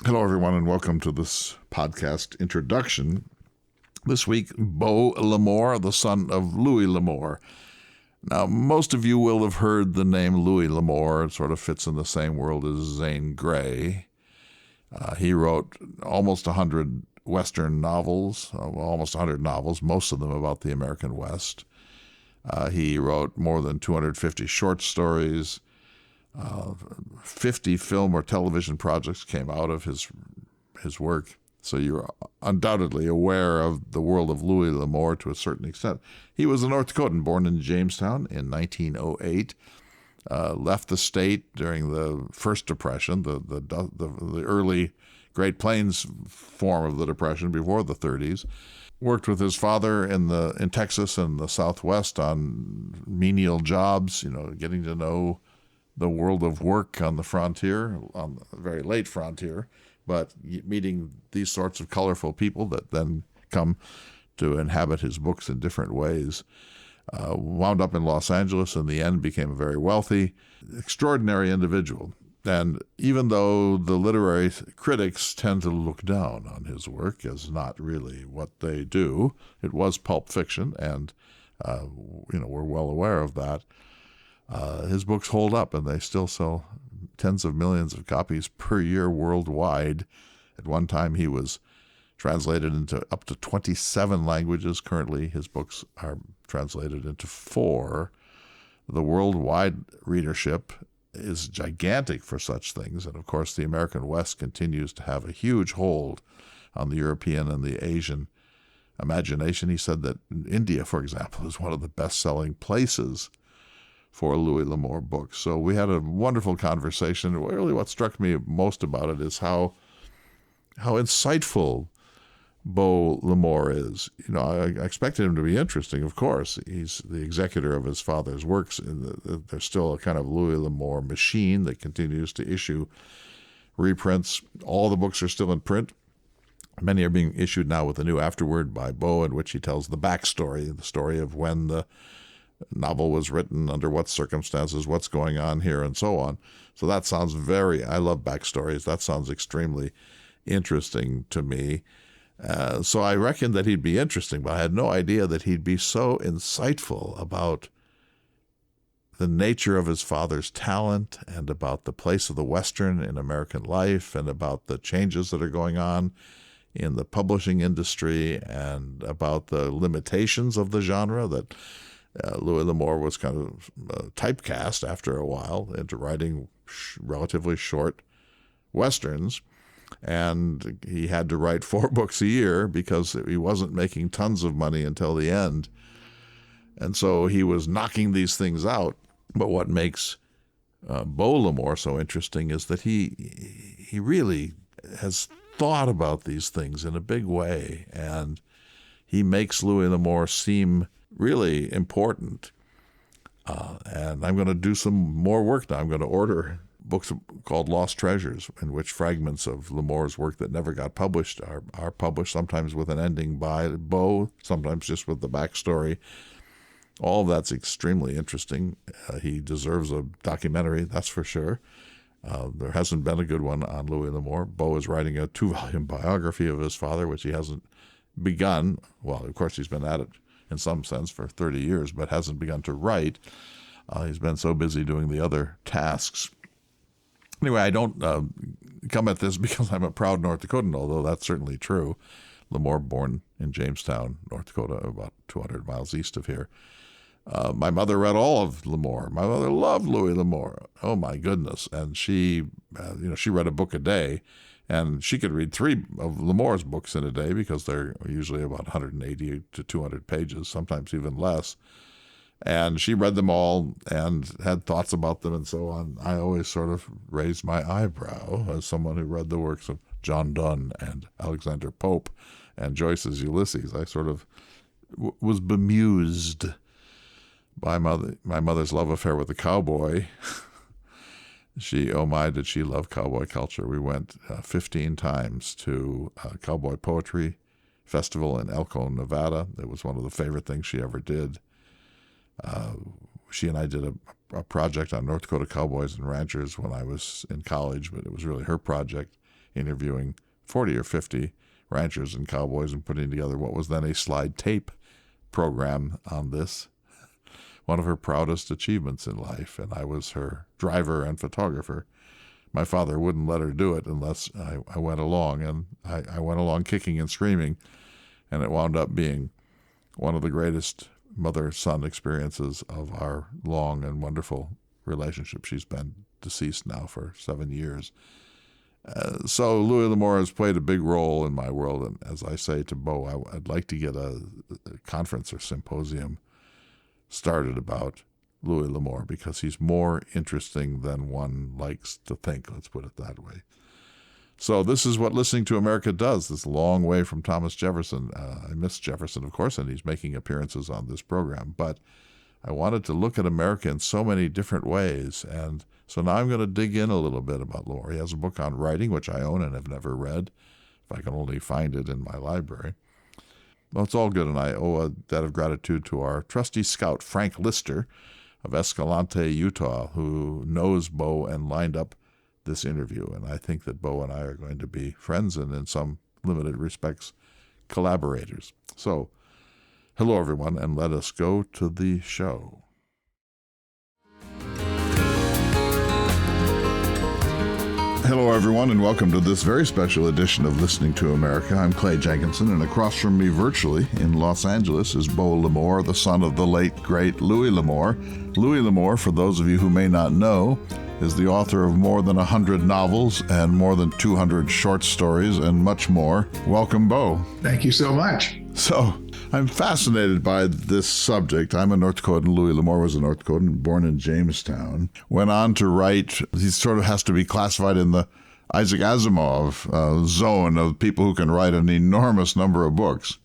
Hello, everyone, and welcome to this podcast introduction. This week, Beau L'Amour, the son of Louis L'Amour. Now, most of you will have heard the name Louis L'Amour. It sort of fits in the same world as Zane Grey. He wrote almost 100 Western novels, almost 100 novels, most of them about the American West. He wrote more than 250 short stories. 50 film or television projects came out of his work. So you're undoubtedly aware of the world of Louis L'Amour to a certain extent. He was a North Dakotan born in Jamestown in 1908, left the state during the First Depression, the early Great Plains form of the Depression before the 30s. Worked with his father in Texas and the Southwest on menial jobs, getting to know the world of work on the frontier, on the very late frontier, but meeting these sorts of colorful people that then come to inhabit his books in different ways. Wound up in Los Angeles, in the end became a very wealthy, extraordinary individual. And even though the literary critics tend to look down on his work as not really what they do, it was pulp fiction, and we're well aware of that. His books hold up, and they still sell tens of millions of copies per year worldwide. At one time, he was translated into up to 27 languages. Currently, his books are translated into 4. The worldwide readership is gigantic for such things, and of course, the American West continues to have a huge hold on the European and the Asian imagination. He said that India, for example, is one of the best-selling places for Louis L'Amour books. So we had a wonderful conversation. Really what struck me most about it is how insightful Beau L'Amour is. I expected him to be interesting, of course. He's the executor of his father's works. There's still a kind of Louis L'Amour machine that continues to issue reprints. All the books are still in print. Many are being issued now with a new afterword by Beau, in which he tells the backstory, the story of when the novel was written, under what circumstances, what's going on here, and so on. So that sounds I love backstories. That sounds extremely interesting to me. So I reckoned that he'd be interesting, but I had no idea that he'd be so insightful about the nature of his father's talent and about the place of the Western in American life and about the changes that are going on in the publishing industry and about the limitations of the genre that Louis L'Amour was kind of typecast after a while into writing relatively short Westerns. And he had to write 4 books a year because he wasn't making tons of money until the end. And so he was knocking these things out. But what makes Beau L'Amour so interesting is that he really has thought about these things in a big way. And he makes Louis L'Amour seem really important. And I'm going to do some more work now. I'm going to order books called Lost Treasures, in which fragments of L'Amour's work that never got published are published, sometimes with an ending by Beau, sometimes just with the backstory. All of that's extremely interesting. He deserves a documentary, that's for sure. There hasn't been a good one on Louis L'Amour. Beau is writing a 2-volume biography of his father, which he hasn't begun. Well, of course, he's been at it in some sense for 30 years, but hasn't begun to write. He's been so busy doing the other tasks. Anyway, I don't come at this because I'm a proud North Dakotan, although that's certainly true. L'Amour born in Jamestown, North Dakota, about 200 miles east of here. My mother read all of L'Amour. My mother loved Louis L'Amour. Oh, my goodness. And she read a book a day. And she could read 3 of L'Amour's books in a day because they're usually about 180 to 200 pages, sometimes even less. And she read them all and had thoughts about them and so on. I always sort of raised my eyebrow as someone who read the works of John Donne and Alexander Pope and Joyce's Ulysses. I sort of was bemused by my mother's love affair with the cowboy. Did she love cowboy culture. We went 15 times to a cowboy poetry festival in Elko, Nevada. It was one of the favorite things she ever did. She and I did a project on North Dakota cowboys and ranchers when I was in college, but it was really her project interviewing 40 or 50 ranchers and cowboys and putting together what was then a slide tape program on this, one of her proudest achievements in life. And I was her driver and photographer. My father wouldn't let her do it unless I went along, and I went along kicking and screaming, and it wound up being one of the greatest mother-son experiences of our long and wonderful relationship. She's been deceased now for 7 years. So Louis L'Amour has played a big role in my world, and as I say to Beau, I'd like to get a conference or symposium started about Louis L'Amour, because he's more interesting than one likes to think, let's put it that way. So this is what Listening to America does, this long way from Thomas Jefferson. I miss Jefferson, of course, and he's making appearances on this program, but I wanted to look at America in so many different ways, and so now I'm going to dig in a little bit about L'Amour. He has a book on writing, which I own and have never read, if I can only find it in my library. Well, it's all good, and I owe a debt of gratitude to our trusty scout, Frank Lister, of Escalante, Utah, who knows Beau and lined up this interview. And I think that Beau and I are going to be friends and, in some limited respects, collaborators. So, hello, everyone, and let us go to the show. Hello, everyone, and welcome to this very special edition of Listening to America. I'm Clay Jenkinson, and across from me virtually in Los Angeles is Beau L'Amour, the son of the late, great Louis L'Amour. Louis L'Amour, for those of you who may not know, is the author of more than 100 novels and more than 200 short stories and much more. Welcome, Beau. Thank you so much. So, I'm fascinated by this subject. I'm a North Dakotan. Louis L'Amour was a North Dakotan, born in Jamestown. Went on to write, he sort of has to be classified in the Isaac Asimov zone of people who can write an enormous number of books.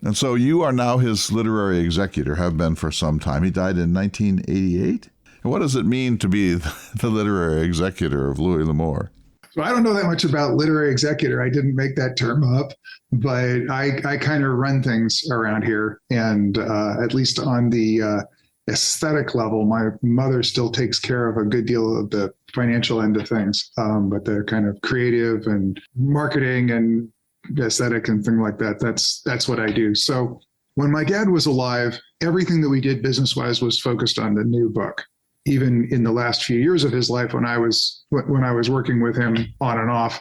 And so you are now his literary executor, have been for some time. He died in 1988. And what does it mean to be the literary executor of Louis L'Amour? So I don't know that much about literary executor. I didn't make that term up, but I kind of run things around here. And at least on the aesthetic level, my mother still takes care of a good deal of the financial end of things. But the kind of creative and marketing and aesthetic and things like that, that's what I do. So when my dad was alive, everything that we did business-wise was focused on the new book. Even in the last few years of his life, when I was working with him on and off,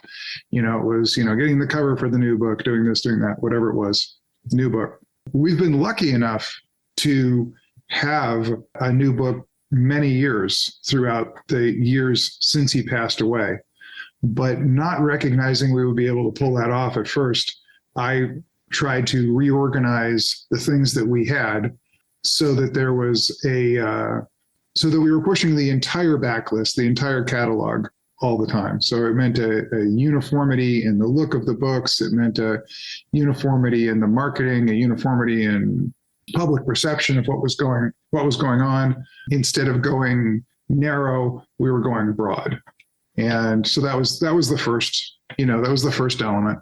it was, getting the cover for the new book, doing this, doing that, whatever it was, new book. We've been lucky enough to have a new book many years throughout the years since he passed away, but not recognizing we would be able to pull that off at first. I tried to reorganize the things that we had so that there was so that we were pushing the entire backlist, the entire catalog all the time. So it meant a uniformity in the look of the books. It meant a uniformity in the marketing, a uniformity in public perception of what was going on. Instead of going narrow, we were going broad. And so that was the first, that was the first element.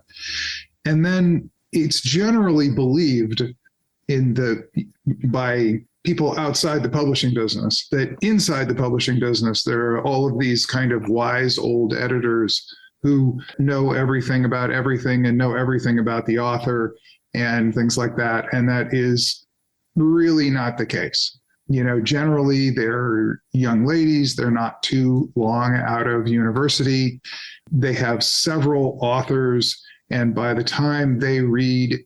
And then it's generally believed by people outside the publishing business that inside the publishing business, there are all of these kind of wise old editors who know everything about everything and know everything about the author and things like that. And that is really not the case. Generally they're young ladies. They're not too long out of university. They have several authors. And by the time they read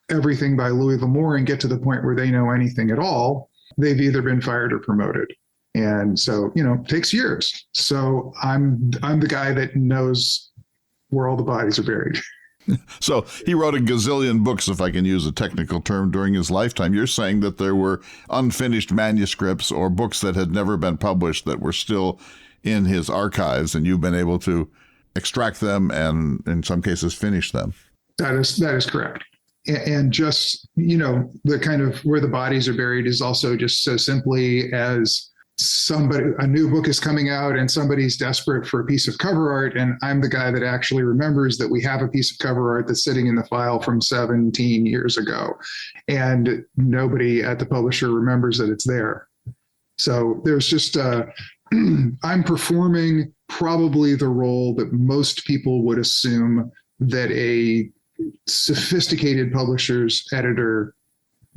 everything by Louis L'Amour and get to the point where they know anything at all, they've either been fired or promoted. And so, it takes years. So I'm the guy that knows where all the bodies are buried. So he wrote a gazillion books, if I can use a technical term, during his lifetime. You're saying that there were unfinished manuscripts or books that had never been published that were still in his archives, and you've been able to extract them and, in some cases, finish them. That is correct. And just, the kind of where the bodies are buried is also just so simply as a new book is coming out and somebody's desperate for a piece of cover art. And I'm the guy that actually remembers that we have a piece of cover art that's sitting in the file from 17 years ago. And nobody at the publisher remembers that it's there. So there's just, I'm performing probably the role that most people would assume that a sophisticated publisher's editor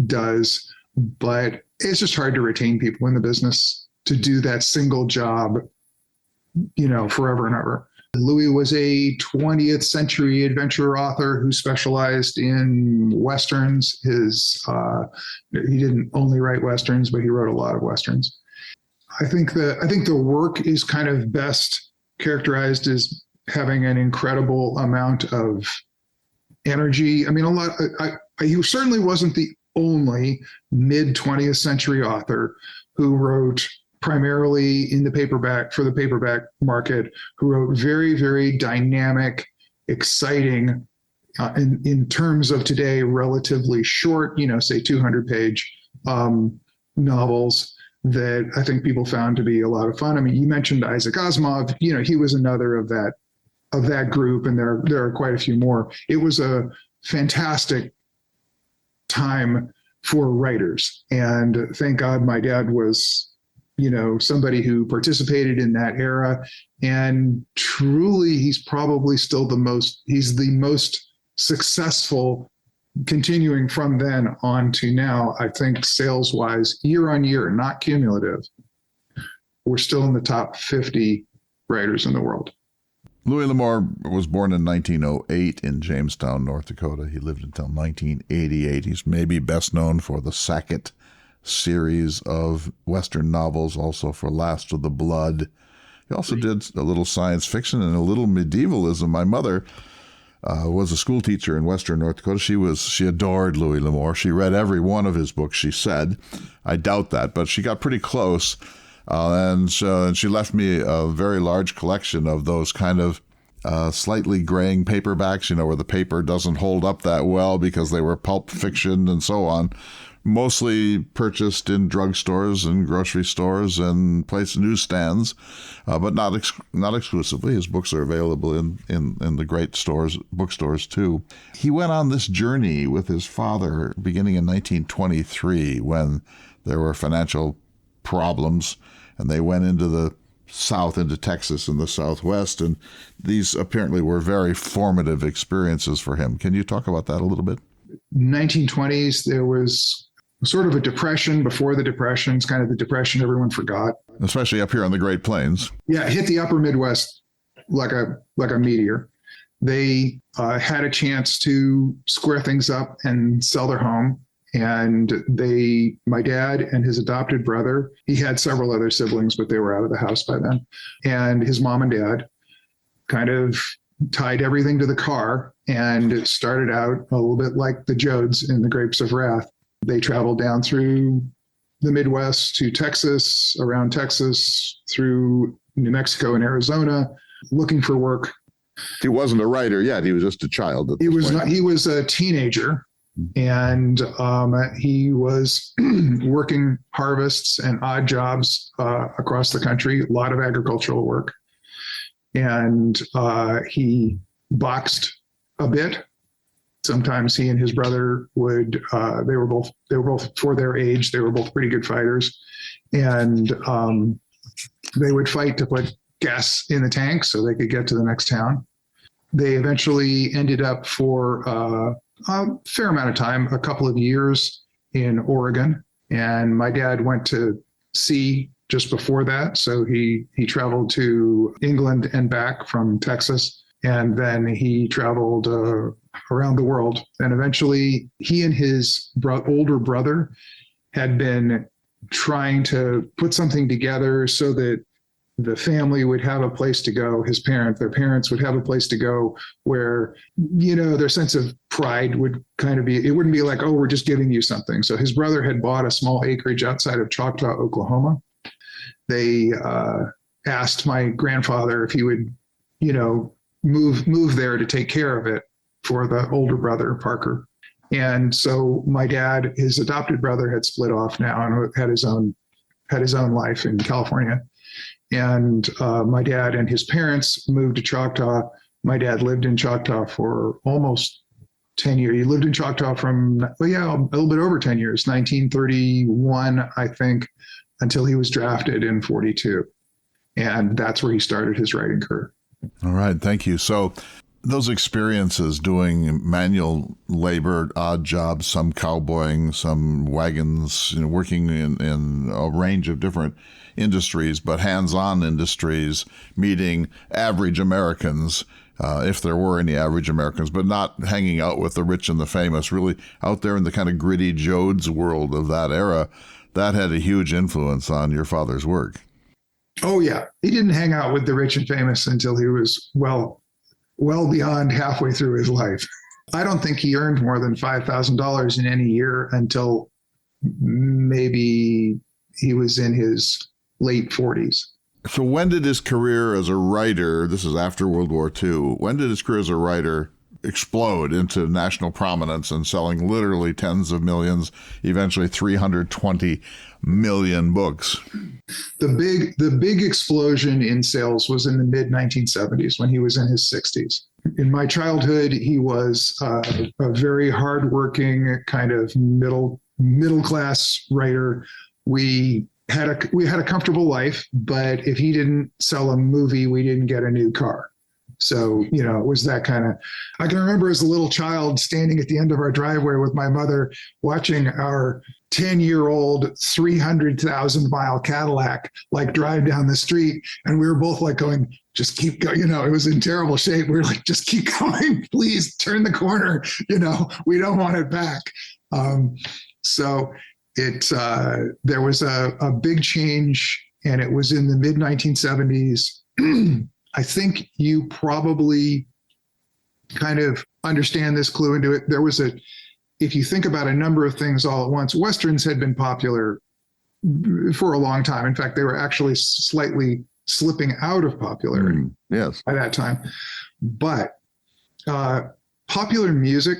does, but it's just hard to retain people in the business to do that single job, forever and ever. Louis was a 20th century adventure author who specialized in Westerns. He didn't only write Westerns, but he wrote a lot of Westerns. I think the work is kind of best characterized as having an incredible amount of energy. I mean, he certainly wasn't the only mid 20th century author who wrote primarily in the paperback market, who wrote very, very dynamic, exciting, in terms of today, relatively short, say 200-page novels that I think people found to be a lot of fun. I mean, you mentioned Isaac Asimov. He was another of that group, and there are quite a few more. It was a fantastic time for writers, and thank God my dad was somebody who participated in that era, and truly he's probably still the most successful, continuing from then on to now. I think sales wise, year on year, not cumulative, we're still in the top 50 writers in the world. Louis L'Amour was born in 1908 in Jamestown, North Dakota. He lived until 1988. He's maybe best known for the Sackett series of Western novels, also for Last of the Blood. He also did a little science fiction and a little medievalism. My mother was a school teacher in Western North Dakota. She adored Louis L'Amour. She read every one of his books, she said. I doubt that, but she got pretty close. And she left me a very large collection of those kind of slightly graying paperbacks, where the paper doesn't hold up that well because they were pulp fiction and so on. Mostly purchased in drugstores and grocery stores and newsstands, but not exclusively. His books are available in the great bookstores too. He went on this journey with his father beginning in 1923 when there were financial problems, and they went into the South, into Texas and the Southwest, and these apparently were very formative experiences for him. Can you talk about that a little bit? 1920s, there was sort of a depression before the depression. It's kind of the depression everyone forgot. Especially up here on the Great Plains. Yeah, it hit the upper Midwest like a meteor. They had a chance to square things up and sell their home. And my dad and his adopted brother, he had several other siblings, but they were out of the house by then. And his mom and dad kind of tied everything to the car, and it started out a little bit like the Jodes in The Grapes of Wrath. They traveled down through the Midwest to Texas, around Texas, through New Mexico and Arizona, looking for work. He wasn't a writer yet. He was just a child. He was a teenager, and he was working harvests and odd jobs across the country, a lot of agricultural work. And he boxed a bit. Sometimes he and his brother would, they were both for their age, they were both pretty good fighters. And they would fight to put gas in the tank so they could get to the next town. They eventually ended up for a fair amount of time, a couple of years in Oregon. And my dad went to sea just before that. So he traveled to England and back from Texas. And then he traveled around the world. And eventually he and his older brother had been trying to put something together so that the family would have a place to go. Their parents would have a place to go where, their sense of pride would kind of be, it wouldn't be like, oh, we're just giving you something. So his brother had bought a small acreage outside of Choctaw, Oklahoma. They asked my grandfather if he would, move there to take care of it for the older brother, Parker. And so my dad, his adopted brother, had split off now and had his own life in California. And my dad and his parents moved to Choctaw. My dad lived in Choctaw for almost 10 years. He lived in Choctaw from, a little bit over 10 years, 1931, I think, until he was drafted in 42. And that's where he started his writing career. All right. Thank you. So those experiences doing manual labor, odd jobs, some cowboying, some wagons, working in a range of different industries, but hands-on industries, meeting average Americans, if there were any average Americans, but not hanging out with the rich and the famous, really out there in the kind of gritty Jodes world of that era. That had a huge influence on your father's work. Oh, yeah. He didn't hang out with the rich and famous until he was well beyond halfway through his life. I don't think he earned more than $5,000 in any year until maybe he was in his late 40s. So when did his career as a writer, this is after World War II, when did his career as a writer explode into national prominence and selling literally tens of millions, eventually 320 million books? The big explosion in sales was in the mid 1970s when he was in his 60s. In my childhood, he was a very hardworking kind of middle class writer. We had a comfortable life, but if he didn't sell a movie, we didn't get a new car. So, it was that kind of, I can remember as a little child standing at the end of our driveway with my mother watching our 10-year-old 300,000 mile Cadillac like drive down the street. And we were both like going, just keep going. It was in terrible shape. We were like, just keep going, please turn the corner. We don't want it back. So there was a big change, and it was in the mid 1970s. I think you probably kind of understand this clue into it. If you think about a number of things all at once, Westerns had been popular for a long time. In fact, they were actually slightly slipping out of popularity by that time. But popular music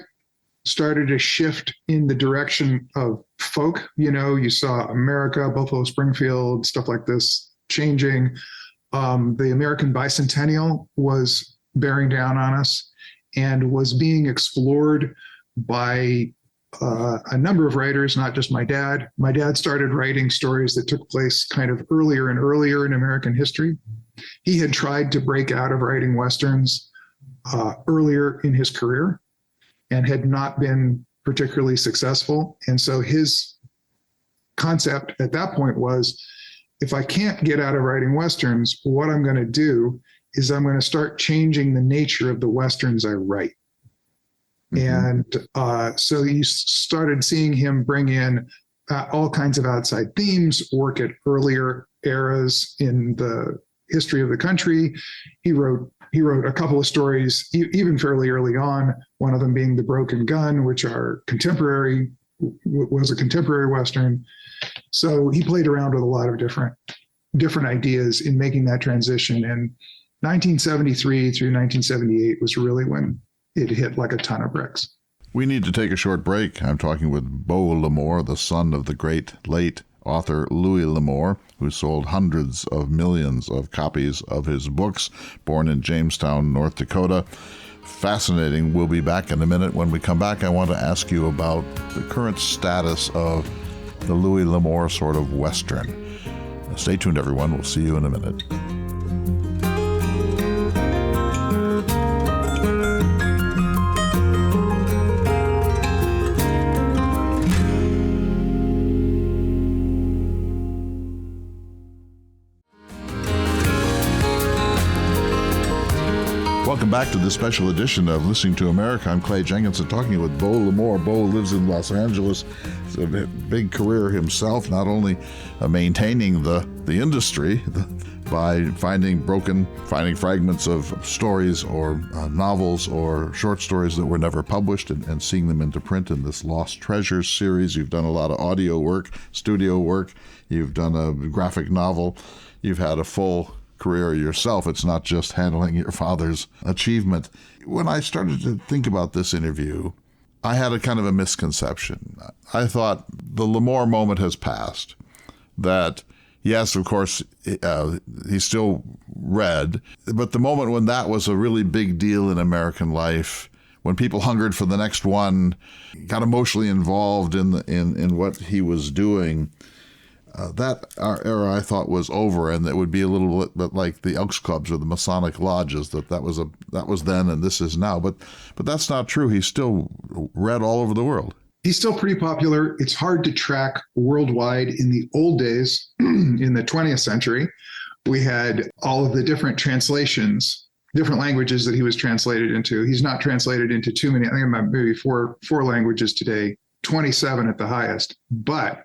started to shift in the direction of folk. You saw America, Buffalo Springfield, stuff like this changing. The American bicentennial was bearing down on us and was being explored by a number of writers, not just my dad. My dad started writing stories that took place kind of earlier and earlier in American history. He had tried to break out of writing Westerns earlier in his career and had not been particularly successful. And so his concept at that point was, if I can't get out of writing Westerns, what I'm going to do is I'm going to start changing the nature of the Westerns I write. And so you started seeing him bring in all kinds of outside themes, work at earlier eras in the history of the country. He wrote a couple of stories, even fairly early on, one of them being The Broken Gun, which was a contemporary Western. So he played around with a lot of different ideas in making that transition. And 1973 through 1978 was really when it hit like a ton of bricks. We need to take a short break. I'm talking with Beau L'Amour, the son of the great late author Louis L'Amour, who sold hundreds of millions of copies of his books, born in Jamestown, North Dakota. Fascinating. We'll be back in a minute. When we come back, I want to ask you about the current status of the Louis L'Amour sort of Western. Stay tuned, everyone. We'll see you in a minute. Welcome back to this special edition of Listening to America. I'm Clay Jenkinson talking with Beau L'Amour. Beau lives in Los Angeles. It's a big career himself, not only maintaining the industry by finding fragments of stories or novels or short stories that were never published and seeing them into print in this Lost Treasures series. You've done a lot of audio work, studio work. You've done a graphic novel. You've had a full career yourself. It's not just handling your father's achievement. When I started to think about this interview, I had a kind of a misconception. I thought the L'Amour moment has passed. That, yes, of course, he's still read, but the moment when that was a really big deal in American life, when people hungered for the next one, got emotionally involved in what he was doing, That era I thought was over, and it would be a little bit like the Elks Clubs or the Masonic lodges. That was then, and this is now. But that's not true. He's still read all over the world. He's still pretty popular. It's hard to track worldwide. In the old days, in the 20th century, we had all of the different translations, different languages that he was translated into. He's not translated into too many. I think maybe four languages today, 27 at the highest. But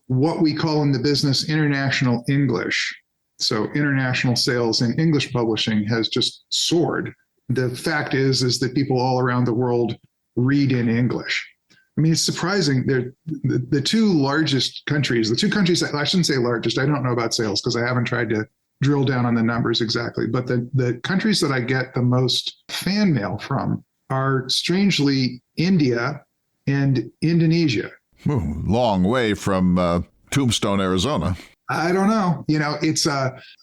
what we call in the business international English, so international sales in English publishing, has just soared. The fact is that people all around the world read in English. I mean, it's surprising. The two largest countries, I shouldn't say largest, I don't know about sales because I haven't tried to drill down on the numbers exactly, but the countries that I get the most fan mail from are strangely India and Indonesia. Ooh, long way from Tombstone, Arizona. I don't know. It's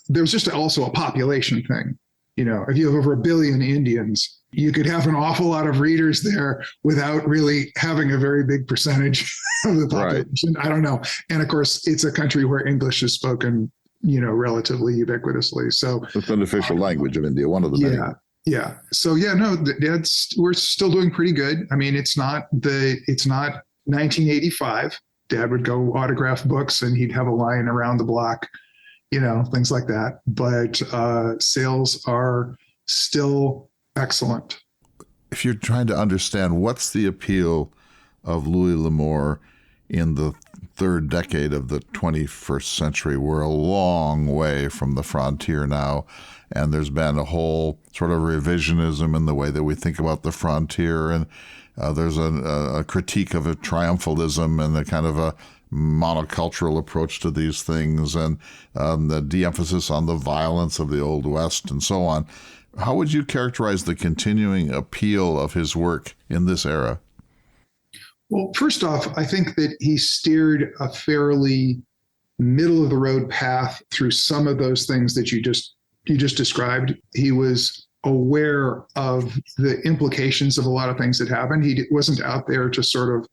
there's just also a population thing. If you have over 1 billion Indians, you could have an awful lot of readers there without really having a very big percentage of the population. Right. I don't know. And of course, it's a country where English is spoken, relatively ubiquitously. So it's an official language of India, one of the many. Yeah. So we're still doing pretty good. I mean, it's not 1985. Dad would go autograph books and he'd have a line around the block, things like that. But sales are still excellent. If you're trying to understand what's the appeal of Louis L'Amour in the third decade of the 21st century, we're a long way from the frontier now. And there's been a whole sort of revisionism in the way that we think about the frontier. And there's a critique of a triumphalism and a kind of a monocultural approach to these things, and the de-emphasis on the violence of the Old West and so on. How would you characterize the continuing appeal of his work in this era? Well, first off, I think that he steered a fairly middle-of-the-road path through some of those things that you just described. He was aware of the implications of a lot of things that happened. He wasn't out there to sort of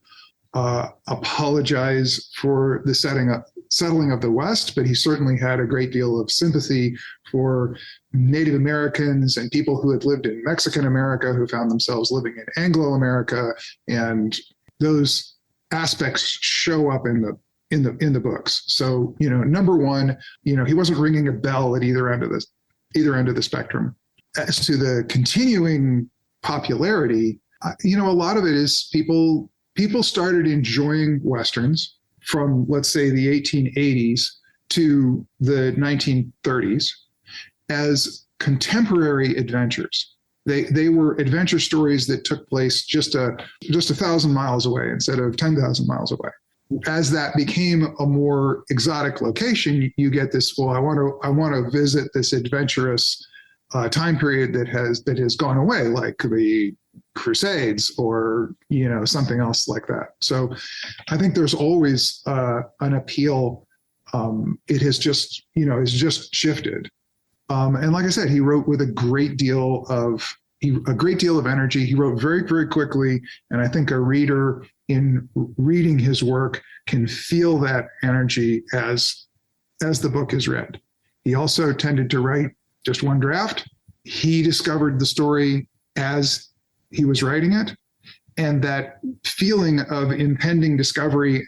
apologize for the settling of the West, but he certainly had a great deal of sympathy for Native Americans and people who had lived in Mexican America who found themselves living in Anglo America, and those aspects show up in the books. So, number one, he wasn't ringing a bell at either end of the spectrum. As to the continuing popularity, a lot of it is people started enjoying Westerns from, let's say, the 1880s to the 1930s as contemporary adventures. They were adventure stories that took place just 1,000 miles away instead of 10,000 miles away. As that became a more exotic location, you get this, well, I want to visit this adventurous time period that has gone away, like the Crusades or something else like that. So I think there's always an appeal. It has just shifted. And like I said, he wrote with a great deal of energy. He wrote very, very quickly, and I think a reader in reading his work can feel that energy as the book is read. He also tended to write just one draft. He discovered the story as he was writing it, and that feeling of impending discovery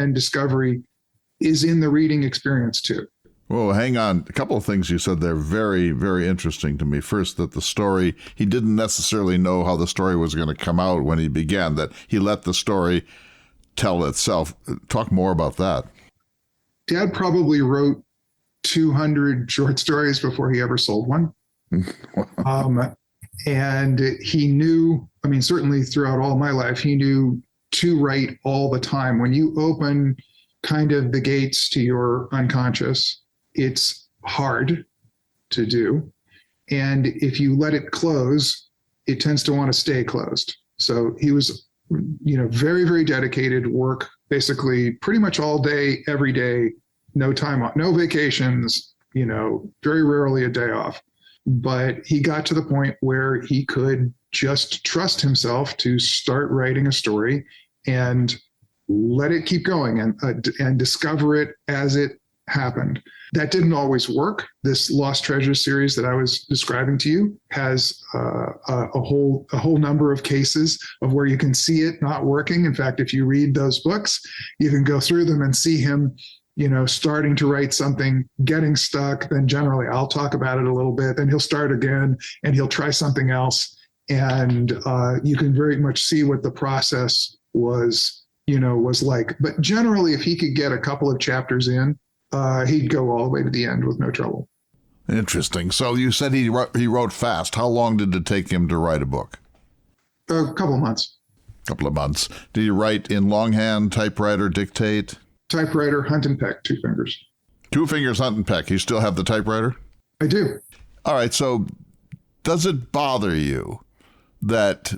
is in the reading experience too. Well, hang on. A couple of things you said there very, very interesting to me. First, that the story, he didn't necessarily know how the story was going to come out when he began, that he let the story tell itself. Talk more about that. Dad probably wrote 200 short stories before he ever sold one. And he knew, certainly throughout all my life, he knew to write all the time. When you open kind of the gates to your unconscious, it's hard to do. And if you let it close, it tends to want to stay closed. So he was, very, very dedicated, work basically pretty much all day, every day, no time off, no vacations, very rarely a day off. But he got to the point where he could just trust himself to start writing a story and let it keep going and discover it as it happened. That didn't always work. This Lost Treasures series that I was describing to you has a whole number of cases of where you can see it not working. In fact, if you read those books, you can go through them and see him, starting to write something, getting stuck. Then generally, I'll talk about it a little bit. Then he'll start again and he'll try something else. And you can very much see what the process was like. But generally, if he could get a couple of chapters in, he'd go all the way to the end with no trouble. Interesting. So you said he wrote fast. How long did it take him to write a book? A couple of months. Couple of months. Did you write in longhand, typewriter, dictate? Typewriter, hunt and peck, 2 fingers. 2 fingers, hunt and peck. You still have the typewriter? I do. All right. So does it bother you that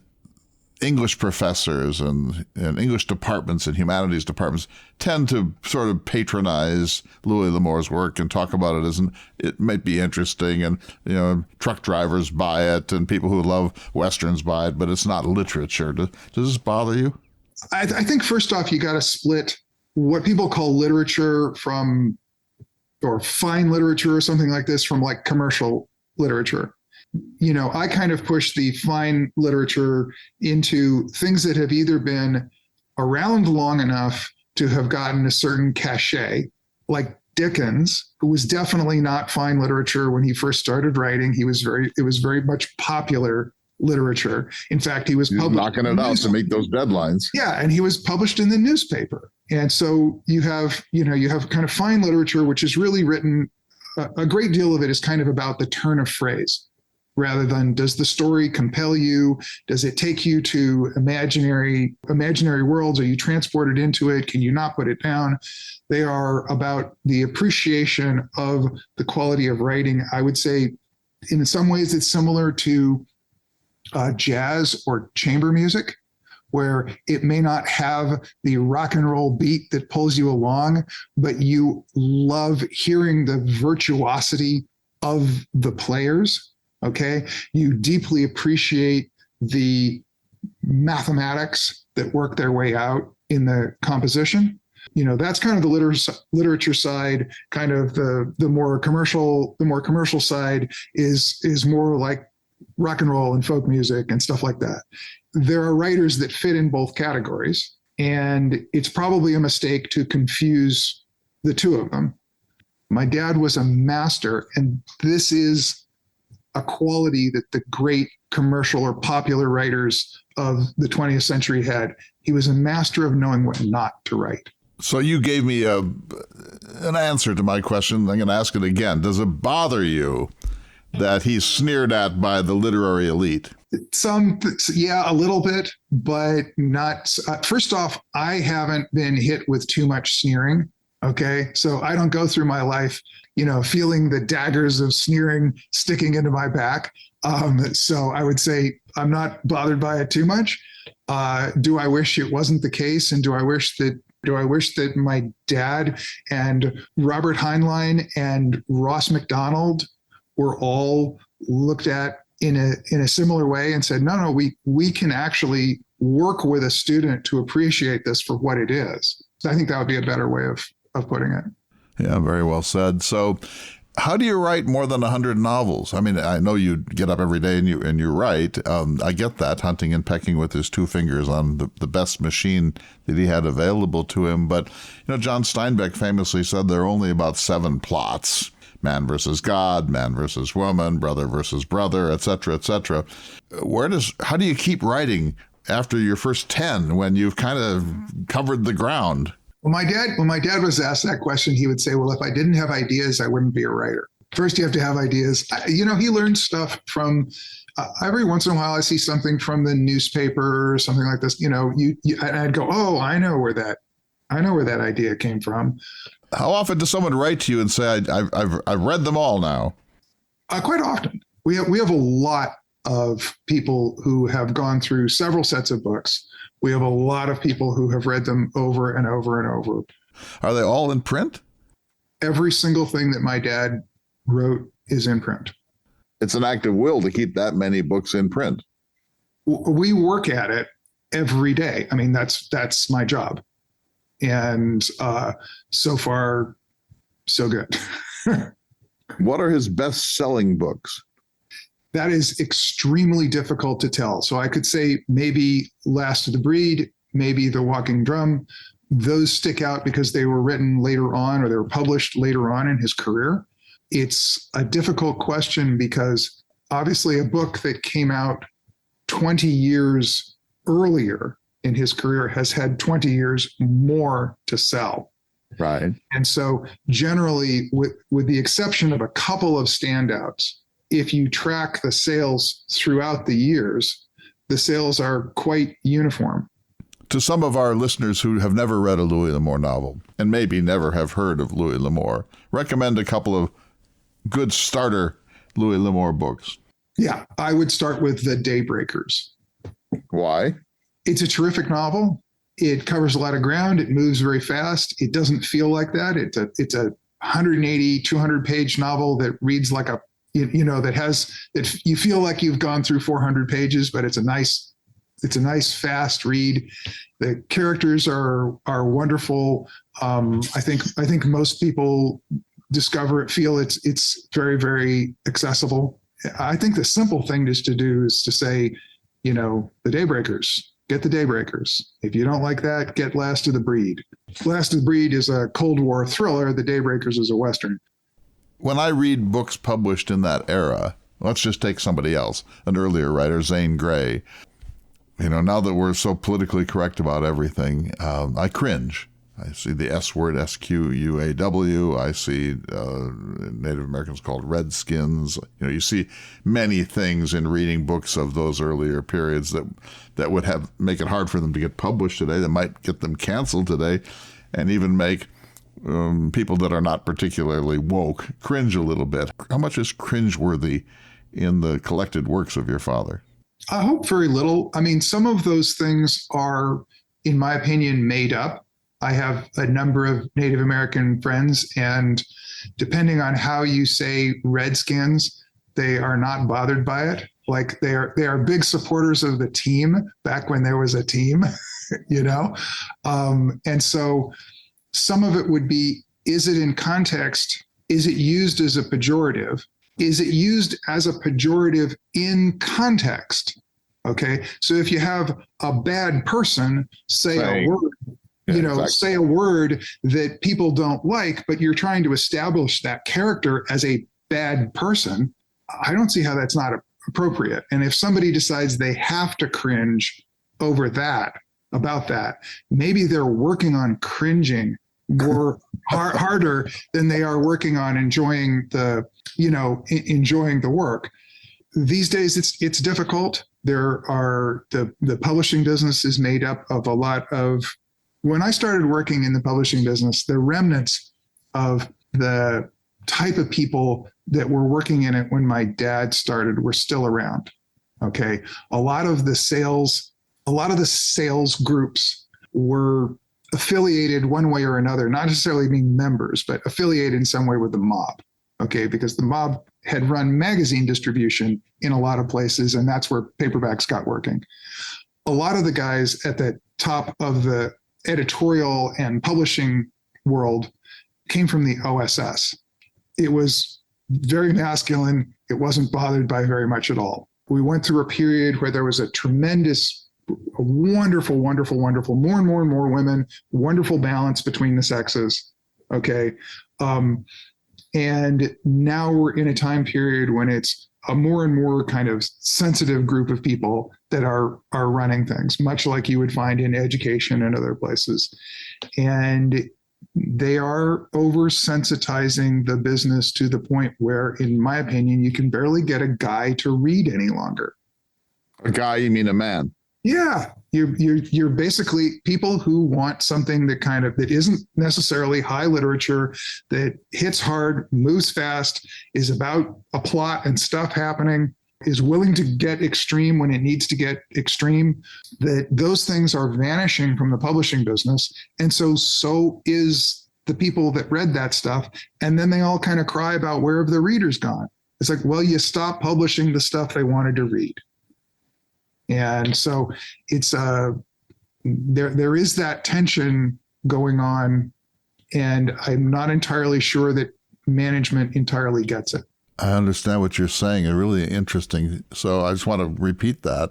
English professors and English departments and humanities departments tend to sort of patronize Louis L'Amour's work and talk about it as it might be interesting, and truck drivers buy it and people who love Westerns buy it, but it's not literature. Does this bother you? I think first off, you got to split what people call literature or fine literature or something like this from like commercial literature. I kind of push the fine literature into things that have either been around long enough to have gotten a certain cachet, like Dickens, who was definitely not fine literature when he first started writing. It was very much popular literature. In fact, he was knocking it out to meet those deadlines. Yeah, and he was published in the newspaper. And so you have kind of fine literature, which is really written. A great deal of it is kind of about the turn of phrase, rather than does the story compel you? Does it take you to imaginary worlds? Are you transported into it? Can you not put it down? They are about the appreciation of the quality of writing. I would say in some ways it's similar to jazz or chamber music, where it may not have the rock and roll beat that pulls you along, but you love hearing the virtuosity of the players. Okay. You deeply appreciate the mathematics that work their way out in the composition. That's kind of the literature side. Kind of the more commercial side is more like rock and roll and folk music and stuff like that. There are writers that fit in both categories, and it's probably a mistake to confuse the two of them. My dad was a master, and this is a quality that the great commercial or popular writers of the 20th century had. He was a master of knowing what not to write. So you gave me an answer to my question. I'm going to ask it again. Does it bother you that he's sneered at by the literary elite? Yeah, a little bit, but not. First off, I haven't been hit with too much sneering. Okay. So I don't go through my life, feeling the daggers of sneering sticking into my back. So I would say I'm not bothered by it too much. Do I wish it wasn't the case? And do I wish that my dad and Robert Heinlein and Ross MacDonald were all looked at in a similar way and said, no, we can actually work with a student to appreciate this for what it is. So I think that would be a better way of putting it. Yeah, very well said. So how do you write more than 100 novels? I mean, I know you get up every day and you write. I get that, hunting and pecking with his 2 fingers on the best machine that he had available to him. But, John Steinbeck famously said there are only about 7 plots: man versus God, man versus woman, brother versus brother, et cetera, et cetera. How do you keep writing after your first 10 when you've kind of covered the ground? When my dad was asked that question, he would say, well, if I didn't have ideas, I wouldn't be a writer. First, you have to have ideas. He learned stuff from, every once in a while, I see something from the newspaper or something like this, and I'd go, oh, I know where that idea came from. How often does someone write to you and say, I've read them all now? Quite often. We have a lot of people who have gone through several sets of books. We have a lot of people who have read them over and over and over. Are they all in print? Every single thing that my dad wrote is in print. It's an act of will to keep that many books in print. We work at it every day. I mean, that's my job. And so far, so good. What are his best-selling books? That is extremely difficult to tell. So I could say maybe Last of the Breed, maybe The Walking Drum. Those stick out because they were written later on or they were published later on in his career. It's a difficult question because obviously a book that came out 20 years earlier in his career has had 20 years more to sell. Right. And so generally, with the exception of a couple of standouts, if you track the sales throughout the years, the sales are quite uniform. To some of our listeners who have never read a Louis L'Amour novel and maybe never have heard of Louis L'Amour, recommend a couple of good starter Louis L'Amour books. Yeah, I would start with The Daybreakers. Why? It's a terrific novel. It covers a lot of ground. It moves very fast. It doesn't feel like that. It's a 180, 200 page novel that reads like a, that you feel like you've gone through 400 pages, but it's a nice fast read. The characters are wonderful. I think most people feel it's very, very accessible. I think the simple thing just to do is to say, The Daybreakers. Get The Daybreakers. If you don't like that, get Last of the Breed. Last of the Breed is a Cold War thriller. The Daybreakers is a Western. When I read books published in that era, let's just take somebody else, an earlier writer, Zane Grey. Now that we're so politically correct about everything, I cringe. I see the S word, SQUAW. I see Native Americans called Redskins. You see many things in reading books of those earlier periods that would make it hard for them to get published today, that might get them canceled today, and even make people that are not particularly woke cringe a little bit. How much is cringeworthy in the collected works of your father? I hope very little. I mean, some of those things are, in my opinion, made up. I have a number of Native American friends, and depending on how you say Redskins, they are not bothered by it. Like they are big supporters of the team back when there was a team, and so some of it would be, is it in context? Is it used as a pejorative? Is it used as a pejorative in context? Okay. So if you have a bad person say a word, say a word that people don't like, but you're trying to establish that character as a bad person, I don't see how that's not appropriate. And if somebody decides they have to cringe over that, about that, maybe they're working on cringing more harder than they are working on enjoying the work. These days it's difficult. There are the publishing business is made up of a lot of, when I started working in the publishing business, the remnants of the type of people that were working in it when my dad started were still around. Okay. A lot of the sales groups were affiliated one way or another, not necessarily being members, but affiliated in some way with the mob. Okay. Because the mob had run magazine distribution in a lot of places, and that's where paperbacks got working. A lot of the guys at the top of the editorial and publishing world came from the OSS. It was very masculine. It wasn't bothered by very much at all. We went through a period where there was a wonderful, more and more women, wonderful balance between the sexes. Okay. And now we're in a time period when it's a more and more kind of sensitive group of people that are running things, much like you would find in education and other places. And they are oversensitizing the business to the point where, in my opinion, you can barely get a guy to read any longer. A guy, you mean a man? Yeah, you're basically people who want something that isn't necessarily high literature, that hits hard, moves fast, is about a plot and stuff happening, is willing to get extreme when it needs to get extreme. That those things are vanishing from the publishing business, and so is the people that read that stuff, and then they all kind of cry about where have the readers gone. It's like, well, you stop publishing the stuff they wanted to read. And so it's there is that tension going on And I'm not entirely sure that management entirely gets it. I understand what you're saying. It's really interesting. So I just want to repeat that.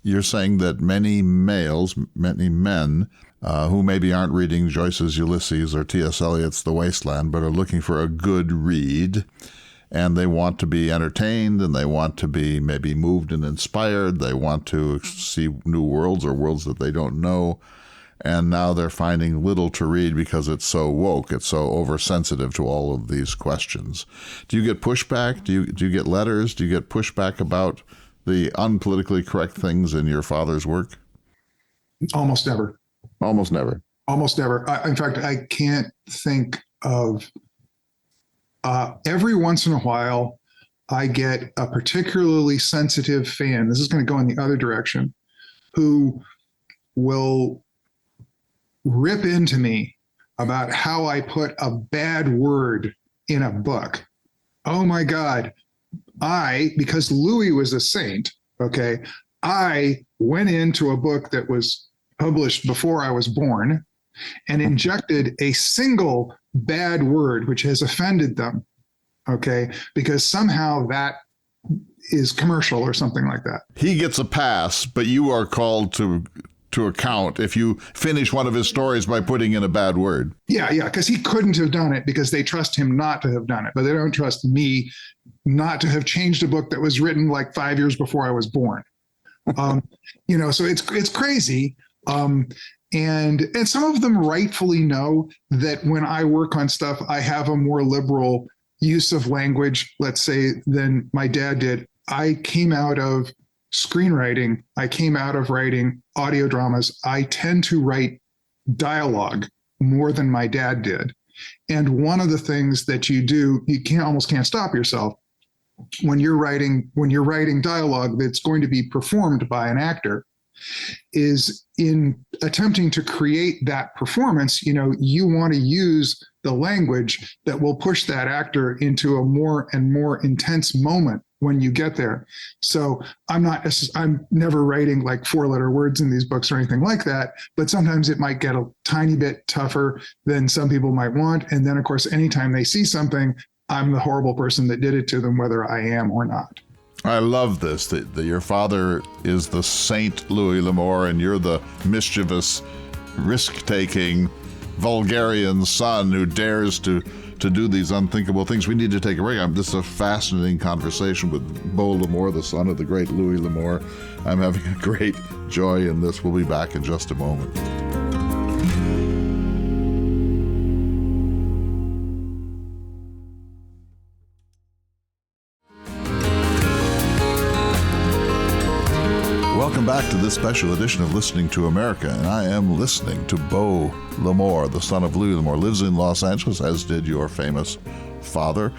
You're saying that many males, many men, who maybe aren't reading Joyce's Ulysses or T.S. Eliot's The Wasteland, but are looking for a good read, and they want to be entertained, and they want to be maybe moved and inspired. They want to see new worlds or worlds that they don't know. And now they're finding little to read because it's so woke. It's so oversensitive to all of these questions. Do you get pushback? Do you get letters? Do you get pushback about the unpolitically correct things in your father's work? Almost never. Almost never. Almost never. In fact, I can't think of, every once in a while, I get a particularly sensitive fan, this is going to go in the other direction, who will rip into me about how I put a bad word in a book. Oh my God. Because Louis was a saint, okay, I went into a book that was published before I was born and injected a single bad word which has offended them, okay, because somehow that is commercial or something like that. He gets a pass, but you are called to account if you finish one of his stories by putting in a bad word. Yeah, because he couldn't have done it because they trust him not to have done it, but they don't trust me not to have changed a book that was written like 5 years before I was born. So it's crazy. And some of them rightfully know that when I work on stuff, I have a more liberal use of language, let's say, than my dad did. I came out of screenwriting. I came out of writing audio dramas. I tend to write dialogue more than my dad did. And one of the things that you do, you almost can't stop yourself when you're writing dialogue that's going to be performed by an actor, is in attempting to create that performance, you want to use the language that will push that actor into a more and more intense moment when you get there. So I'm never writing like 4-letter words in these books or anything like that, but sometimes it might get a tiny bit tougher than some people might want. And then of course, anytime they see something, I'm the horrible person that did it to them, whether I am or not. I love this, that your father is the Saint Louis L'Amour and you're the mischievous, risk-taking, vulgarian son who dares to do these unthinkable things. We need to take a break. This is a fascinating conversation with Beau L'Amour, the son of the great Louis L'Amour. I'm having a great joy in this. We'll be back in just a moment. Welcome back to this special edition of Listening to America, and I am listening to Beau L'Amour, the son of Louis L'Amour. Lives in Los Angeles, as did your famous father.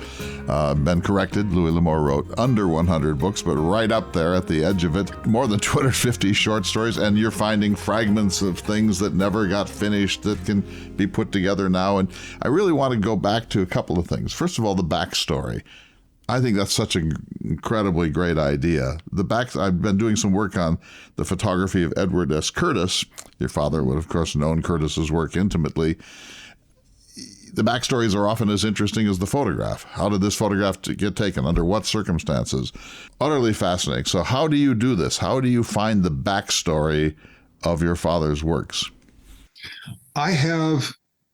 Been corrected, Louis L'Amour wrote under 100 books, but right up there at the edge of it, more than 250 short stories, and you're finding fragments of things that never got finished that can be put together now. And I really want to go back to a couple of things. First of all, the backstory. I think that's such an incredibly great idea. I've been doing some work on the photography of Edward S. Curtis. Your father would, of course, known Curtis's work intimately. The backstories are often as interesting as the photograph. How did this photograph get taken? Under what circumstances? Utterly fascinating. So how do you do this? How do you find the backstory of your father's works? I have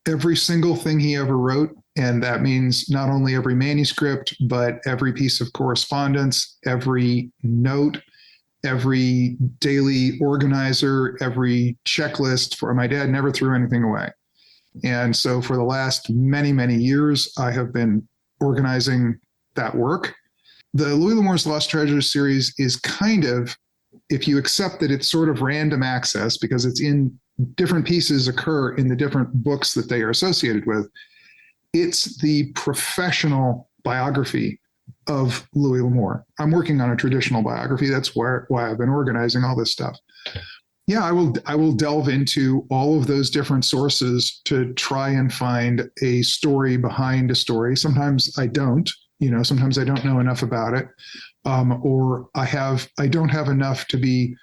every single thing he ever wrote. And that means not only every manuscript, but every piece of correspondence, every note, every daily organizer, every checklist. For my dad never threw anything away. And so for the last many, many years, I have been organizing that work. The Louis L'Amour's Lost Treasures series is kind of, if you accept that it's sort of random access because it's in different pieces occur in the different books that they are associated with, it's the professional biography of Louis L'Amour. I'm working on a traditional biography. That's why I've been organizing all this stuff. Yeah, I will delve into all of those different sources to try and find a story behind a story. Sometimes I don't, sometimes I don't know enough about it. Or I don't have enough to be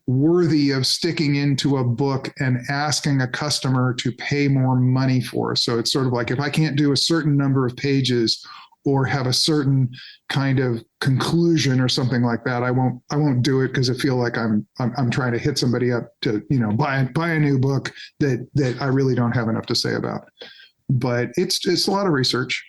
worthy of sticking into a book and asking a customer to pay more money for. So it's sort of like, if I can't do a certain number of pages or have a certain kind of conclusion or something like that, I won't do it, because I feel like I'm trying to hit somebody up to, buy a new book that I really don't have enough to say about. But it's a lot of research.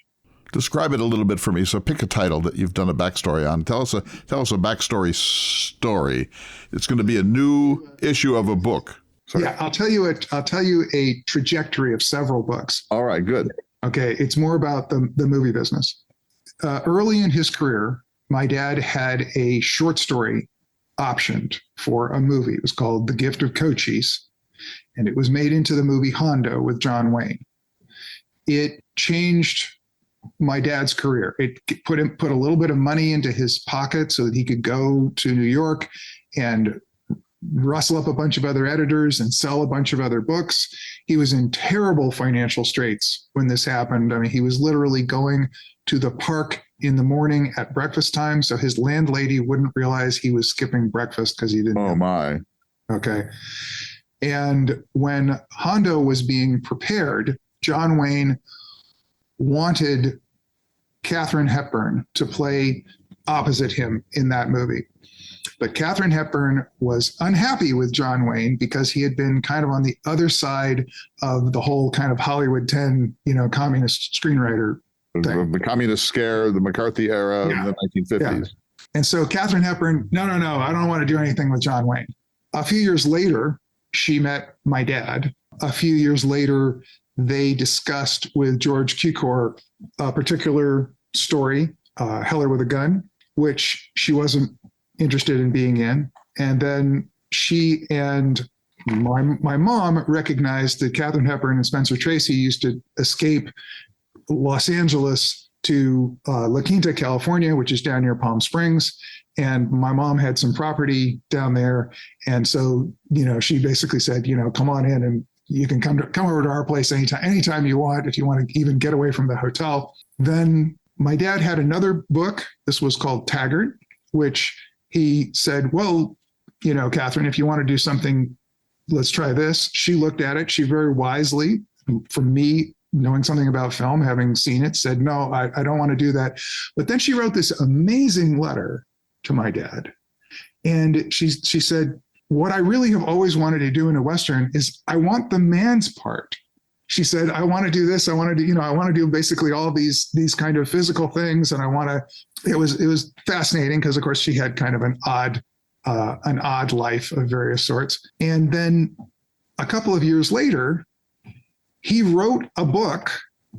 Describe it a little bit for me. So pick a title that you've done a backstory on. Tell us a backstory story. It's going to be a new issue of a book. Sorry. Yeah, I'll tell you a trajectory of several books. All right, good. Okay, it's more about the movie business. Early in his career, my dad had a short story optioned for a movie. It was called The Gift of Cochise, and it was made into the movie Hondo with John Wayne. It changed my dad's career. It put a little bit of money into his pocket so that he could go to New York and rustle up a bunch of other editors and sell a bunch of other books. He was in terrible financial straits when this happened. I mean, he was literally going to the park in the morning at breakfast time, so his landlady wouldn't realize he was skipping breakfast because he didn't. Oh my. Okay. And when Hondo was being prepared, John Wayne wanted Katharine Hepburn to play opposite him in that movie. But Katharine Hepburn was unhappy with John Wayne because he had been kind of on the other side of the whole kind of Hollywood 10, communist screenwriter thing. The communist scare, the McCarthy era, Yeah. the 1950s. Yeah. And so Katharine Hepburn, no, I don't want to do anything with John Wayne. A few years later, she met my dad. A few years later, they discussed with George Cukor a particular story, Heller with a Gun, which she wasn't interested in being in. And then she and my mom recognized that Katharine Hepburn and Spencer Tracy used to escape Los Angeles to La Quinta, California, which is down near Palm Springs. And my mom had some property down there. And so, she basically said, come on in and you can come over to our place anytime you want, if you want to even get away from the hotel. Then my dad had another book. This was called Taggart, which he said, well, Katharine, if you want to do something, let's try this. She looked at it. She very wisely, from me knowing something about film, having seen it, said, no, I don't want to do that. But then she wrote this amazing letter to my dad. And she said, what I really have always wanted to do in a Western is I want the man's part. She said, I want to do this. I want to do, I want to do basically all these kind of physical things. And I want to, it was fascinating because of course she had kind of an odd life of various sorts. And then a couple of years later, he wrote a book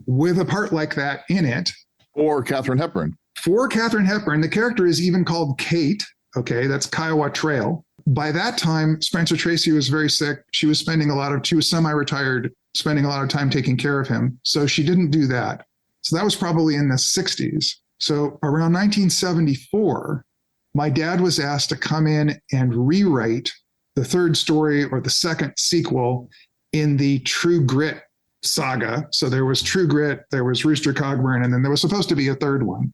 with a part like that in it. Or Katharine Hepburn. For Katharine Hepburn. The character is even called Kate. Okay, that's Kiowa Trail. By that time, Spencer Tracy was very sick. She was semi-retired, spending a lot of time taking care of him. So she didn't do that. So that was probably in the 60s. So around 1974, my dad was asked to come in and rewrite the third story or the second sequel in the True Grit saga. So there was True Grit, there was Rooster Cogburn, and then there was supposed to be a third one.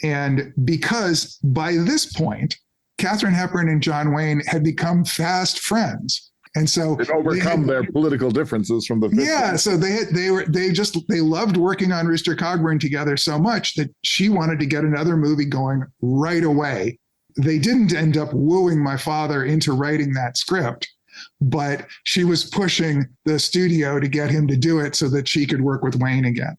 And because by this point, Katharine Hepburn and John Wayne had become fast friends. And so they'd overcome their political differences from the 50s. Yeah, so they loved working on Rooster Cogburn together so much that she wanted to get another movie going right away. They didn't end up wooing my father into writing that script, but she was pushing the studio to get him to do it so that she could work with Wayne again.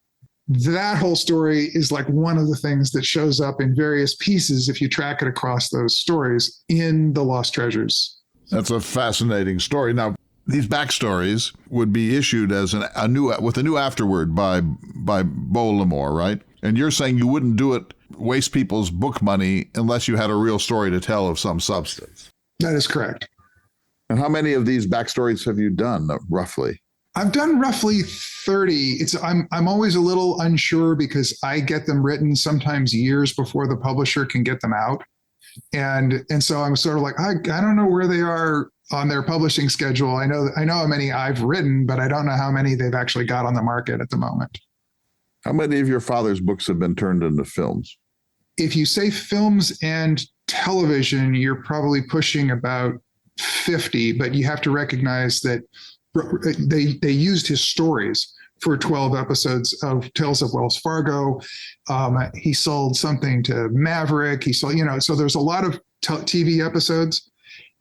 That whole story is like one of the things that shows up in various pieces, if you track it across those stories, in The Lost Treasures. That's a fascinating story. Now, these backstories would be issued as a new afterword by Beau L'Amour, right? And you're saying you wouldn't do it, waste people's book money, unless you had a real story to tell of some substance. That is correct. And how many of these backstories have you done, roughly? I've done roughly 30. I'm always a little unsure because I get them written sometimes years before the publisher can get them out. And so I'm sort of like, I don't know where they are on their publishing schedule. I know how many I've written, but I don't know how many they've actually got on the market at the moment. How many of your father's books have been turned into films? If you say films and television, you're probably pushing about 50, but you have to recognize that they used his stories for 12 episodes of Tales of Wells Fargo. He sold something to Maverick. He sold, so there's a lot of TV episodes,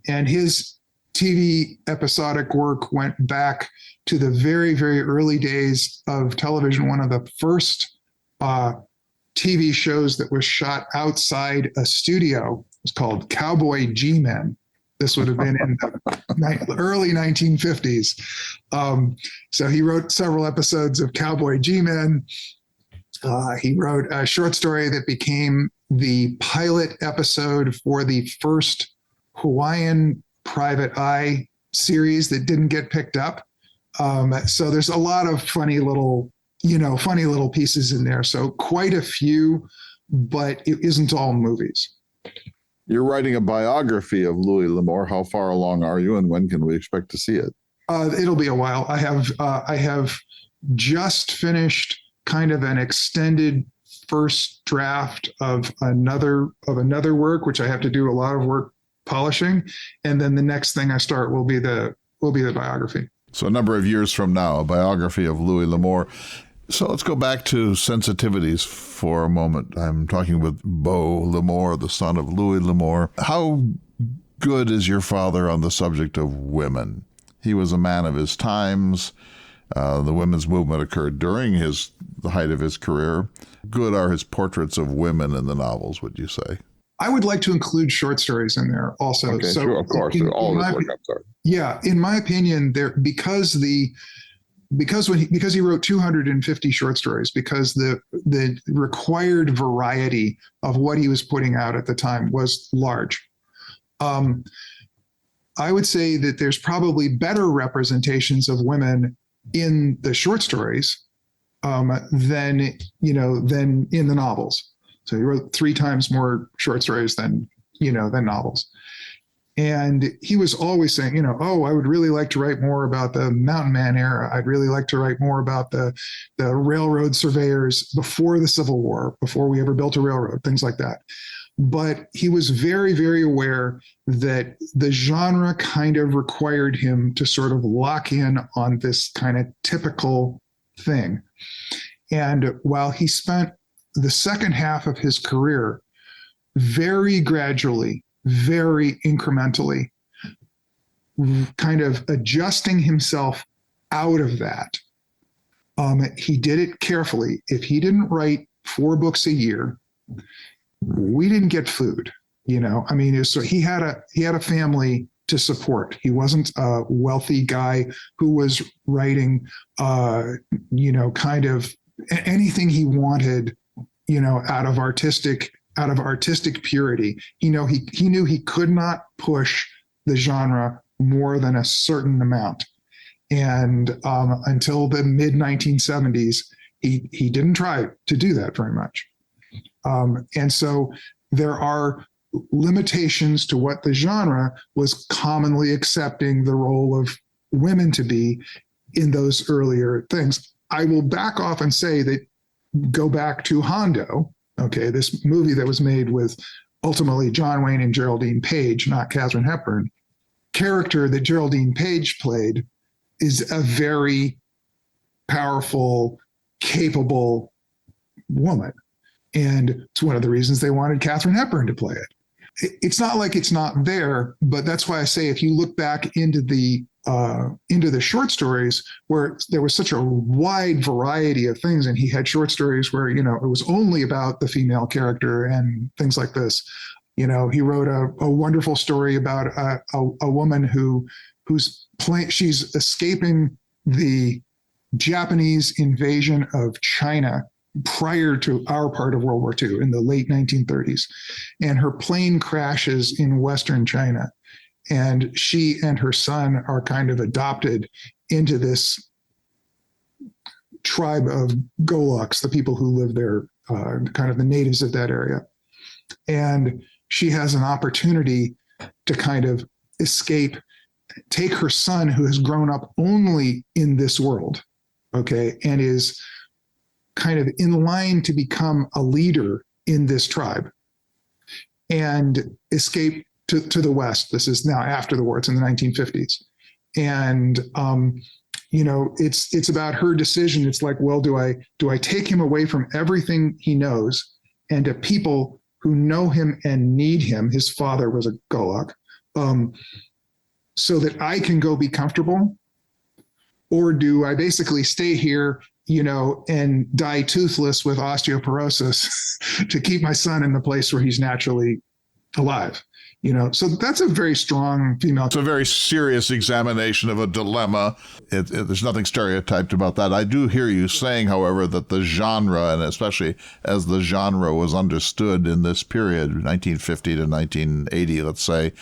and his TV episodic work went back to the very, very early days of television. One of the first TV shows that was shot outside a studio was called Cowboy G-Men. This would have been in the early 1950s. So he wrote several episodes of Cowboy G-Men. He wrote a short story that became the pilot episode for the first Hawaiian Private Eye series that didn't get picked up. So there's a lot of funny little pieces in there. So quite a few, but it isn't all movies. You're writing a biography of Louis L'Amour. How far along are you, and when can we expect to see it? It'll be a while. I have just finished kind of an extended first draft of another work, which I have to do a lot of work polishing, and then the next thing I start will be the biography. So a number of years from now, a biography of Louis L'Amour. So let's go back to sensitivities for a moment. I'm talking with Beau L'Amour, the son of Louis L'Amour. How good is your father on the subject of women? He was a man of his times. The women's movement occurred during the height of his career. Good are his portraits of women in the novels, would you say? I would like to include short stories in there also. Okay, so, sure, of course. Yeah, in my opinion, because he wrote 250 short stories, because the required variety of what he was putting out at the time was large. I would say that there's probably better representations of women in the short stories than in the novels. So he wrote 3 times more short stories than novels. And he was always saying, I would really like to write more about the Mountain Man era. I'd really like to write more about the railroad surveyors before the Civil War, before we ever built a railroad, things like that. But he was very, very aware that the genre kind of required him to sort of lock in on this kind of typical thing. And while he spent the second half of his career very gradually, very incrementally, kind of adjusting himself out of that, he did it carefully. If he didn't write 4 books a year, we didn't get food. So he had a family to support. He wasn't a wealthy guy who was writing, kind of anything he wanted, out of artistic purity. He knew he could not push the genre more than a certain amount. And until the mid 1970s, he didn't try to do that very much. And so there are limitations to what the genre was commonly accepting the role of women to be in those earlier things. I will back off and say that, go back to Hondo, okay, this movie that was made with ultimately John Wayne and Geraldine Page, not Katharine Hepburn. Character that Geraldine Page played is a very powerful, capable woman. And it's one of the reasons they wanted Katharine Hepburn to play it. It's not like it's not there, but that's why I say if you look back into the short stories, where there was such a wide variety of things, and he had short stories where it was only about the female character and things like this. He wrote a wonderful story about a woman she's escaping the Japanese invasion of China prior to our part of World War II in the late 1930s. And her plane crashes in Western China. And she and her son are kind of adopted into this tribe of Goloks, the people who live there, kind of the natives of that area. And she has an opportunity to kind of escape, take her son, who has grown up only in this world, okay, and is kind of in line to become a leader in this tribe, and escape to the West. This is now after the war. It's in the 1950s. And, it's about her decision. It's like, well, do I take him away from everything he knows and to people who know him and need him? His father was a Golak, so that I can go be comfortable? Or do I basically stay here, and die toothless with osteoporosis to keep my son in the place where he's naturally alive? So that's a very strong female. It's a very serious examination of a dilemma. There's nothing stereotyped about that. I do hear you saying, however, that the genre, and especially as the genre was understood in this period, 1950 to 1980, let's say,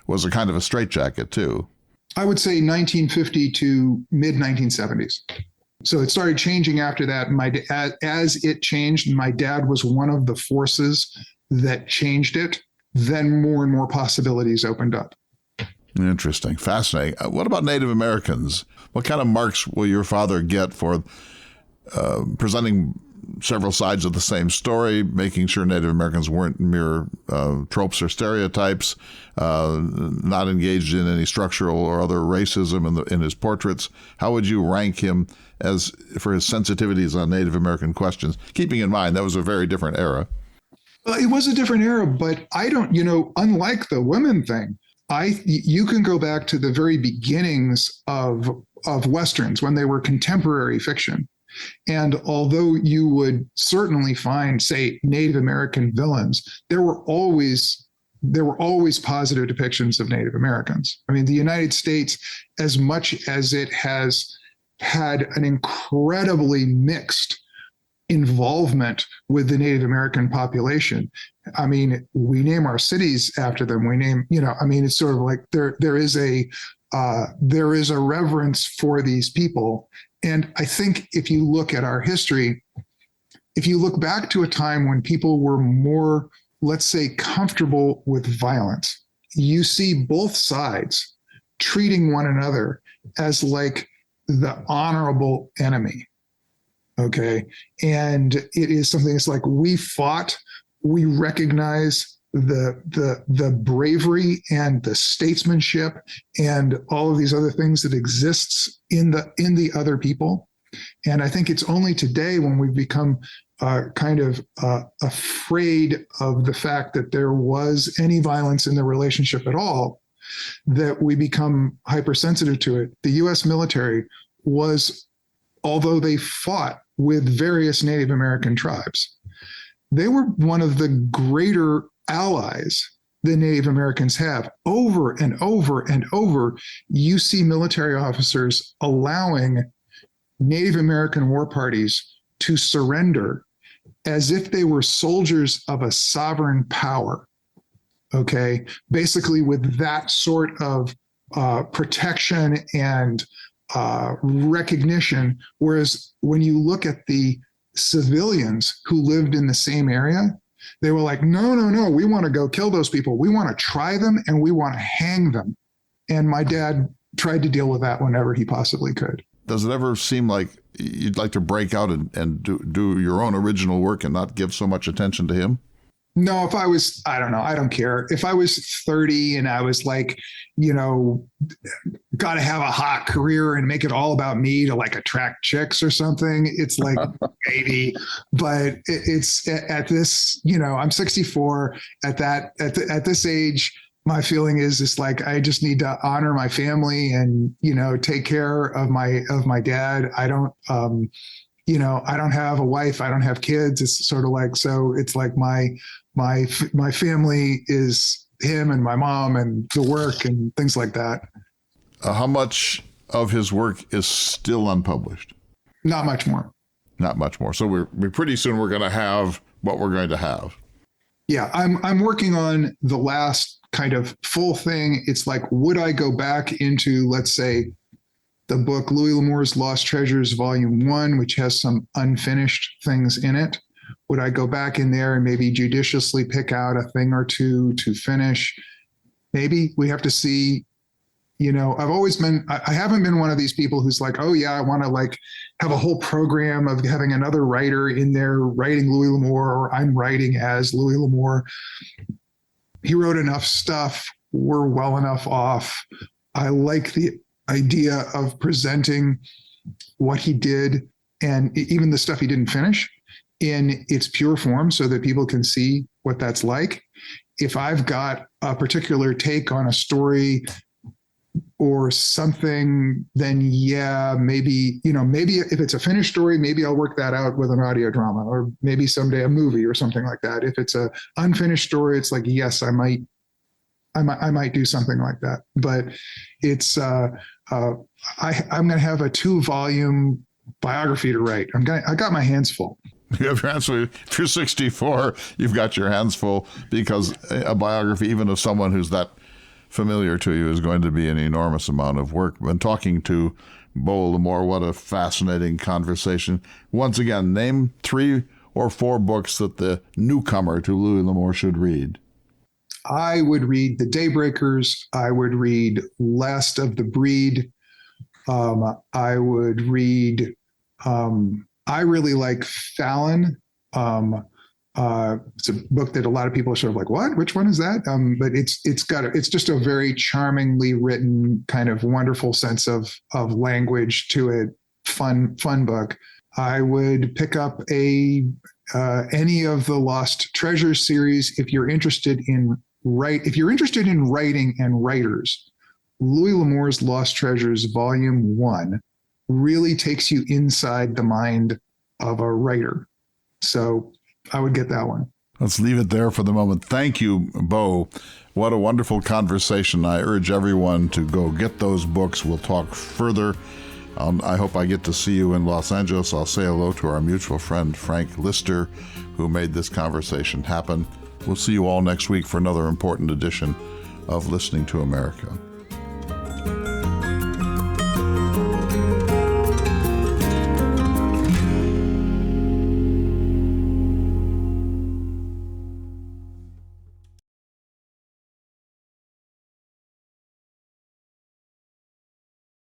was a kind of a straitjacket too. I would say 1950 to mid 1970s. So it started changing after that. As it changed, my dad was one of the forces that changed it. Then more and more possibilities opened up. Interesting. Fascinating. What about Native Americans? What kind of marks will your father get for presenting several sides of the same story, making sure Native Americans weren't mere tropes or stereotypes, not engaged in any structural or other racism in his portraits? How would you rank him as for his sensitivities on Native American questions, keeping in mind that was a very different era? Well, it was a different era, but I don't, unlike the women thing, you can go back to the very beginnings of Westerns when they were contemporary fiction. And although you would certainly find, say, Native American villains, there were always positive depictions of Native Americans. I mean, the United States, as much as it has had an incredibly mixed involvement with the Native American population. I mean, we name our cities after them. We name, it's sort of like there is a reverence for these people. And I think if you look at our history, if you look back to a time when people were more, let's say, comfortable with violence, you see both sides treating one another as like the honorable enemy. Okay. And it is something that's like, we fought, we recognize the bravery and the statesmanship and all of these other things that exists in the other people. And I think it's only today when we've become kind of afraid of the fact that there was any violence in the relationship at all, that we become hypersensitive to it. The US military was, although they fought with various Native American tribes, they were one of the greater allies the Native Americans have. Over and over and over, you see military officers allowing Native American war parties to surrender as if they were soldiers of a sovereign power. Okay, basically with that sort of protection and recognition. Whereas when you look at the civilians who lived in the same area, they were like, no, we want to go kill those people. We want to try them and we want to hang them. And my dad tried to deal with that whenever he possibly could. Does it ever seem like you'd like to break out and do your own original work and not give so much attention to him? No, if I was, I don't know, I don't care. If I was 30 and I was like, got to have a hot career and make it all about me to like attract chicks or something, it's like, maybe. But it's at this, I'm 64. At this age, my feeling is it's like, I just need to honor my family and, take care of my dad. I don't, I don't have a wife. I don't have kids. It's sort of like, so it's like my family is him and my mom and the work and things like that. How much of his work is still unpublished? Not much more. Not much more. So we're pretty soon we're going to have what we're going to have. Yeah, I'm working on the last kind of full thing. It's like, would I go back into, let's say, the book Louis L'Amour's Lost Treasures, Volume 1, which has some unfinished things in it? Would I go back in there and maybe judiciously pick out a thing or two to finish? Maybe. We have to see. I haven't been one of these people who's like, oh yeah, I want to like have a whole program of having another writer in there writing Louis L'Amour, or I'm writing as Louis L'Amour. He wrote enough stuff we're well enough off. I like the idea of presenting what he did and even the stuff he didn't finish in its pure form so that people can see what that's like. If I've got a particular take on a story or something, then yeah, maybe if it's a finished story, maybe I'll work that out with an audio drama, or maybe someday a movie or something like that. If it's a unfinished story, it's like, yes, I might do something like that. But it's I'm going to have a 2-volume biography to write. I got my hands full. You have your hands full. If you're 64, you've got your hands full, because a biography, even of someone who's that familiar to you, is going to be an enormous amount of work. Been talking to Beau L'Amour. What a fascinating conversation. Once again, name 3 or 4 books that the newcomer to Louis L'Amour should read. I would read The Daybreakers. I would read Last of the Breed. I would read, I really like Fallon. It's a book that a lot of people are sort of like, what? Which one is that? But it's just a very charmingly written, kind of wonderful sense of language to it. Fun book. I would pick up any of the Lost Treasures series if you're interested in writing and writers. Louis L'Amour's Lost Treasures Volume 1 really takes you inside the mind of a writer. So I would get that one. Let's leave it there for the moment. Thank you, Beau. What a wonderful conversation. I urge everyone to go get those books. We'll talk further. I hope I get to see you in Los Angeles. I'll say hello to our mutual friend, Frank Lister, who made this conversation happen. We'll see you all next week for another important edition of Listening to America.